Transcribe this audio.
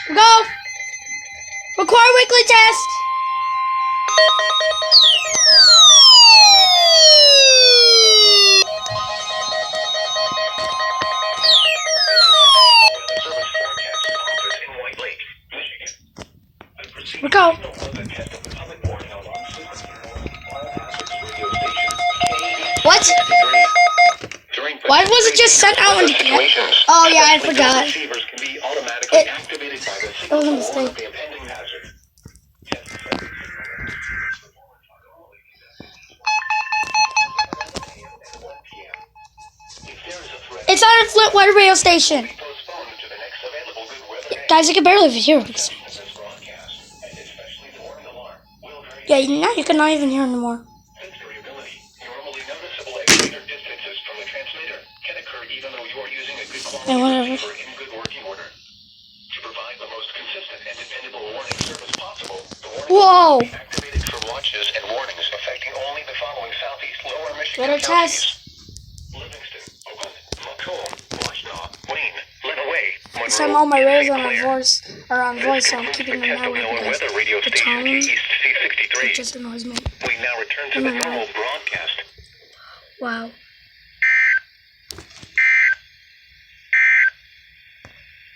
Go! Require weekly test! We go. What? Why was it just sent out into Oh yeah, I forgot. It was a mistake. It's on a Flint weather radio station. Guys, I can barely even hear what Yeah, now you cannot even hear anymore. Yeah, whatever. Whoa! Better test. So I'm all my radios on voice, so I'm keeping them that way because the tone, it just annoys me. We now return to the normal broadcast. Wow.